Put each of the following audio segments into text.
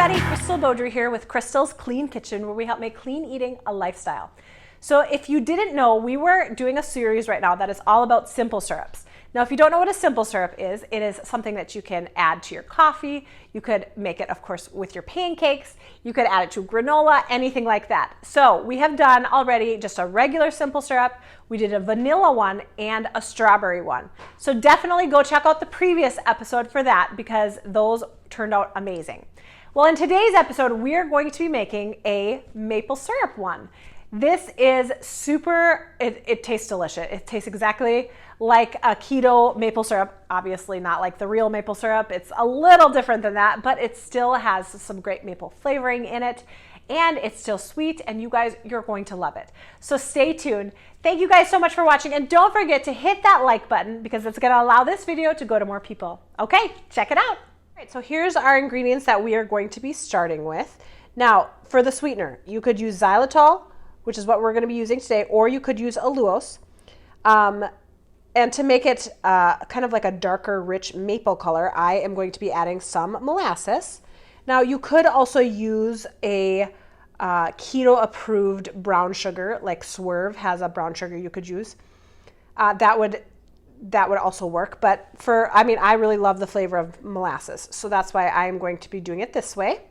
everybody, Crystal Beaudry here with Crystal's Clean Kitchen, where we help make clean eating a lifestyle. So if you didn't know, we were doing a series right now that is all about simple syrups. Now, if you don't know what a simple syrup is, it is something that you can add to your coffee. You could make it, of course, with your pancakes. You could add it to granola, anything like that. So we have done already just a regular simple syrup. We did a vanilla one and a strawberry one. So definitely go check out the previous episode for that because those turned out amazing. Well, in today's episode, we are going to be making a maple syrup one. This is super, it tastes delicious. It tastes exactly like a keto maple syrup. Obviously not like the real maple syrup. It's a little different than that, but it still has some great maple flavoring in it. And it's still sweet, and you guys, you're going to love it. So stay tuned. Thank you guys so much for watching, and don't forget to hit that like button because it's gonna allow this video to go to more people. Okay, check it out. All right, so here's our ingredients that we are going to be starting with. Now, for the sweetener, you could use xylitol, which is what we're going to be using today, or you could use allulose. And to make it kind of like a darker, rich maple color, I am going to be adding some molasses. Now, you could also use a keto-approved brown sugar, like Swerve has a brown sugar you could use. That would also work, but I really love the flavor of molasses, so that's why I'm going to be doing it this way.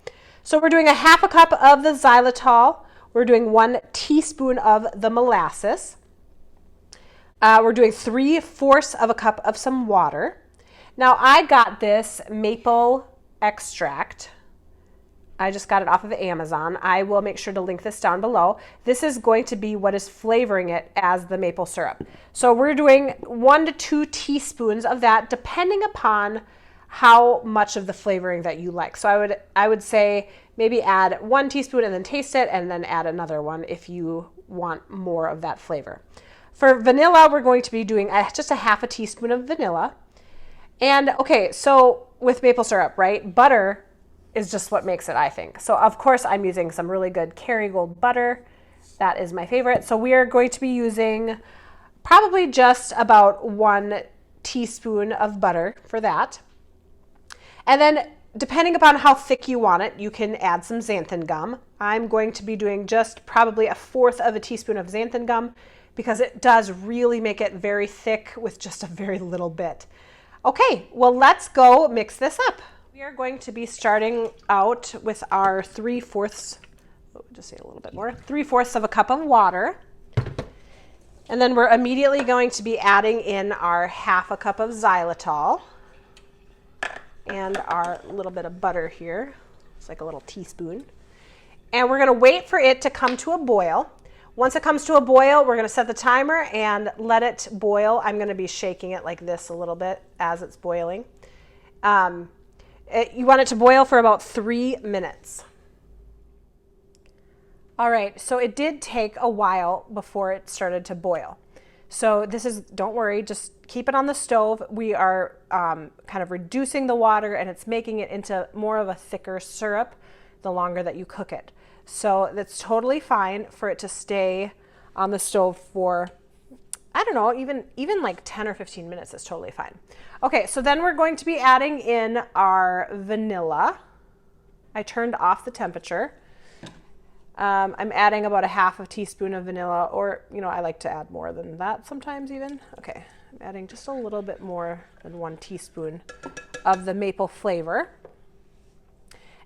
So we're doing a half a cup of the xylitol. We're doing 1 teaspoon of the molasses. We're doing 3/4 of a cup of some water. Now I got this maple extract. I just got it off of Amazon. I will make sure to link this down below. This is going to be what is flavoring it as the maple syrup. So we're doing 1 to 2 teaspoons of that, depending upon how much of the flavoring that you like. So I would say maybe add 1 teaspoon and then taste it, and then add another one if you want more of that flavor. For vanilla, we're going to be doing just a half a teaspoon of vanilla. And okay, so with maple syrup, right? Butter is just what makes it, I think. So of course I'm using some really good Kerrygold butter. That is my favorite. So we are going to be using probably just about 1 teaspoon of butter for that. And then depending upon how thick you want it, you can add some xanthan gum. I'm going to be doing just probably 1/4 of a teaspoon of xanthan gum because it does really make it very thick with just a very little bit. Okay, well, let's go mix this up. We are going to be starting out with our 3/4, just say a little bit more, 3/4 of a cup of water. And then we're immediately going to be adding in our half a cup of xylitol and our little bit of butter here. It's like a little teaspoon. And we're gonna wait for it to come to a boil. Once it comes to a boil, we're gonna set the timer and let it boil. I'm gonna be shaking it like this a little bit as it's boiling. You want it to boil for about 3 minutes. All right, so it did take a while before it started to boil. So don't worry, just keep it on the stove. We are kind of reducing the water, and it's making it into more of a thicker syrup the longer that you cook it. So that's totally fine for it to stay on the stove for, I don't know, even like 10 or 15 minutes is totally fine. Okay, so then we're going to be adding in our vanilla. I turned off the temperature. I'm adding about 1/2 teaspoon of vanilla, or, I like to add more than that sometimes even. Okay, I'm adding just a little bit more than 1 teaspoon of the maple flavor.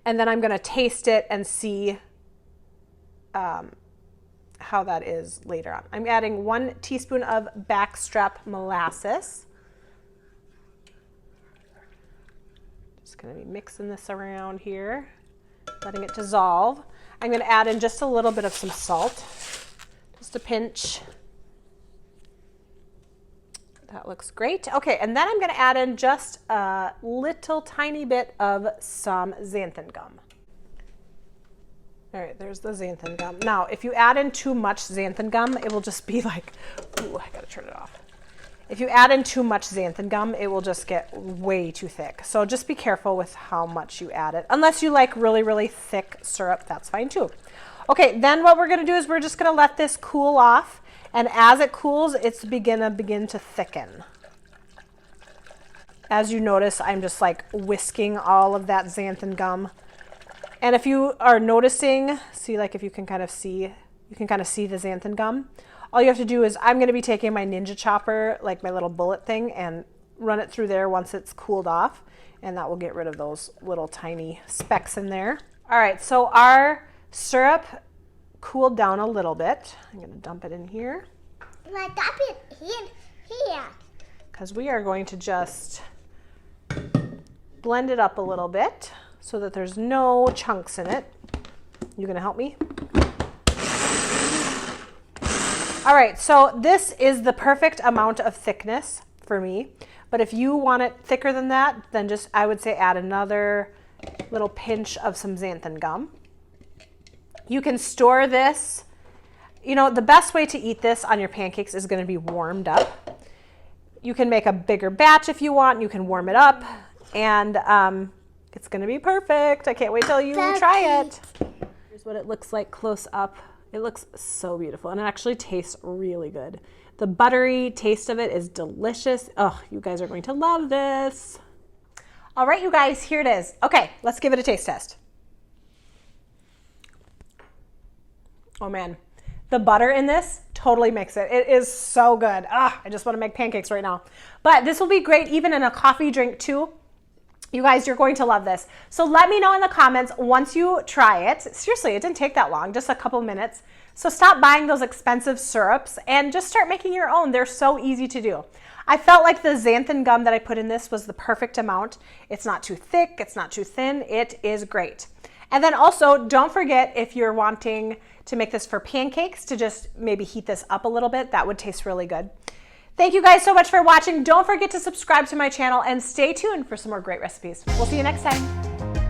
And then I'm gonna taste it and see how that is later on. I'm adding 1 teaspoon of backstrap molasses. Just gonna be mixing this around here, letting it dissolve. I'm going to add in just a little bit of some salt, just a pinch. That looks great. Okay, and then I'm going to add in just a little tiny bit of some xanthan gum. All right, there's the xanthan gum. Now, if you add in too much xanthan gum, it will just be like, ooh, I got to turn it off. If you add in too much xanthan gum, it will just get way too thick. So just be careful with how much you add it. Unless you like really, really thick syrup, that's fine too. Okay, then what we're gonna do is we're just gonna let this cool off. And as it cools, it's gonna begin to thicken. As you notice, I'm just like whisking all of that xanthan gum And if you are noticing, see, like if you can kind of see, you can kind of see the xanthan gum. All you have to do is, I'm going to be taking my Ninja Chopper, like my little bullet thing, and run it through there once it's cooled off. And that will get rid of those little tiny specks in there. All right, so our syrup cooled down a little bit. I'm going to dump it in here. Like dump it here. Because we are going to just blend it up a little bit so that there's no chunks in it. You gonna help me? All right, so this is the perfect amount of thickness for me. But if you want it thicker than that, then just, I would say, add another little pinch of some xanthan gum. You can store this. You know, the best way to eat this on your pancakes is going to be warmed up. You can make a bigger batch if you want. You can warm it up, and it's going to be perfect. I can't wait till you try it. Here's what it looks like close up. It looks so beautiful, and it actually tastes really good. The buttery taste of it is delicious. Oh, you guys are going to love this. All right, you guys, here it is. Okay, let's give it a taste test. Oh man, the butter in this totally makes it. It is so good. Ah, I just want to make pancakes right now. But this will be great even in a coffee drink too. You guys, you're going to love this. So let me know in the comments once you try it. Seriously, it didn't take that long, just a couple minutes. So stop buying those expensive syrups and just start making your own. They're so easy to do. I felt like the xanthan gum that I put in this was the perfect amount. It's not too thick, it's not too thin. It is great. And then also, don't forget, if you're wanting to make this for pancakes, to just maybe heat this up a little bit. That would taste really good. Thank you guys so much for watching. Don't forget to subscribe to my channel and stay tuned for some more great recipes. We'll see you next time.